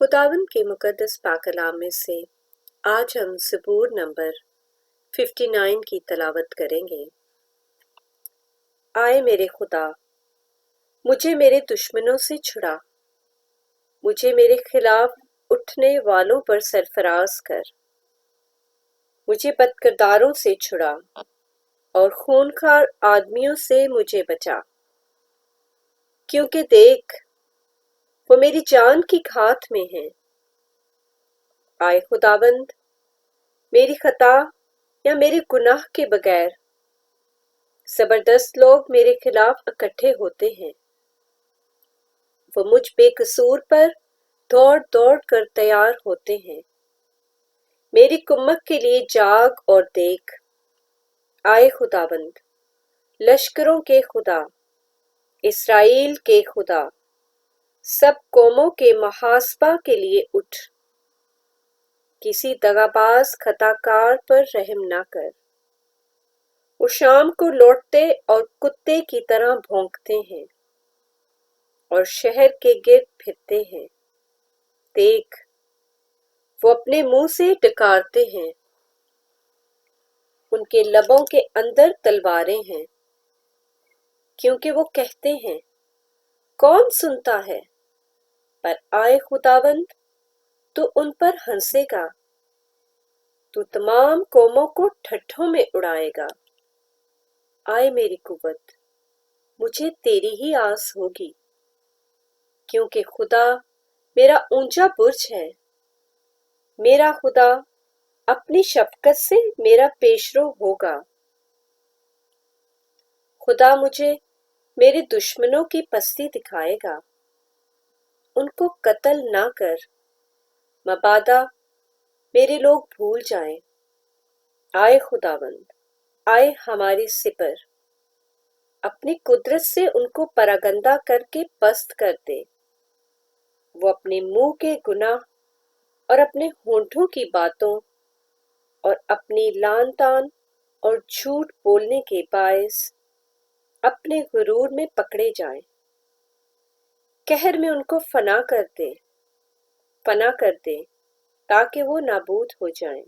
खुदावंद के मुकद्दस पाक कलाम में से आज हम ज़बूर नंबर 59 की तलावत करेंगे। आए मेरे खुदा, मुझे मेरे दुश्मनों से छुड़ा, मुझे मेरे खिलाफ उठने वालों पर सरफराज कर। मुझे बदकिरदारों से छुड़ा और खूनखार आदमियों से मुझे बचा, क्योंकि देख वो मेरी जान की घात में है। आए खुदावंद, मेरी खता या मेरे गुनाह के बगैर जबरदस्त लोग मेरे खिलाफ इकट्ठे होते हैं। वो मुझ बेकसूर पर दौड़ दौड़ कर तैयार होते हैं। मेरी कुम्मत के लिए जाग और देख। आए खुदाबंद, लश्करों के खुदा, इस्राएल के खुदा, सब कौमों के मुहासबा के लिए उठ। किसी दगाबाज खताकार पर रहम ना कर। वो शाम को लौटते और कुत्ते की तरह भौंकते हैं और शहर के गिर्द फिरते हैं। देख, वो अपने मुंह से डकारते हैं, उनके लबों के अंदर तलवारें हैं, क्योंकि वो कहते हैं, कौन सुनता है? पर आए खुदावंद, तू उन पर हंसेगा, तू तमाम कौमों को ठट्ठों में उड़ाएगा। आए मेरी कुव्वत, मुझे तेरी ही आस होगी, क्योंकि खुदा मेरा ऊंचा बुर्ज है। मेरा खुदा अपनी शफकत से मेरा पेशरो होगा। खुदा मुझे मेरे दुश्मनों की पस्ती दिखाएगा। उनको कत्ल ना कर, मबादा मेरे लोग भूल जाएं। आए खुदावंद, आए हमारी सिपर, अपनी कुदरत से उनको परागंदा करके पस्त कर दे। वो अपने मुंह के गुनाह और अपने होंठों की बातों और अपनी लान तान और झूठ बोलने के बायस अपने गुरूर में पकड़े जाएं। कहर में उनको फना कर दे ताकि वो नाबूद हो जाएं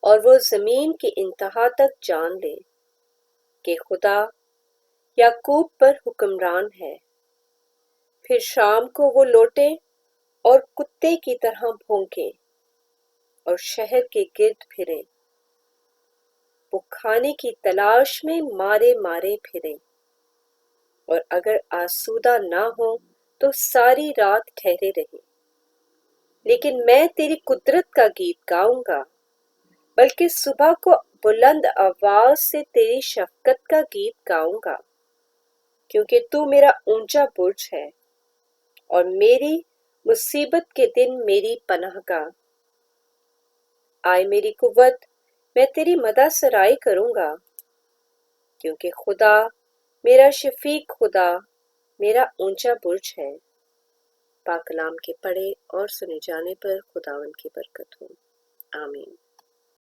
और वो जमीन की इंतहा तक जान ले कि खुदा याकूब पर हुक्मरान है। फिर शाम को वो लौटे और कुत्ते की तरह भौंके और शहर के गिर्द फिरे। वो खाने की तलाश में मारे मारे फिरे और अगर आसूदा ना हो तो सारी रात ठहरे रहे। लेकिन मैं तेरी कुदरत का गीत गाऊंगा, बल्कि सुबह को बुलंद आवाज से तेरी शफकत का गीत गाऊंगा, क्योंकि तू मेरा ऊंचा बुर्ज है और मेरी मुसीबत के दिन मेरी पनाहगाह। आए मेरी कुव्वत, मैं तेरी मदा सराई करूंगा, क्योंकि खुदा मेरा शफीक खुदा मेरा ऊंचा बुर्ज है। पाक कलाम के पढ़े और सुने जाने पर खुदावन की बरकत हो। आमीन।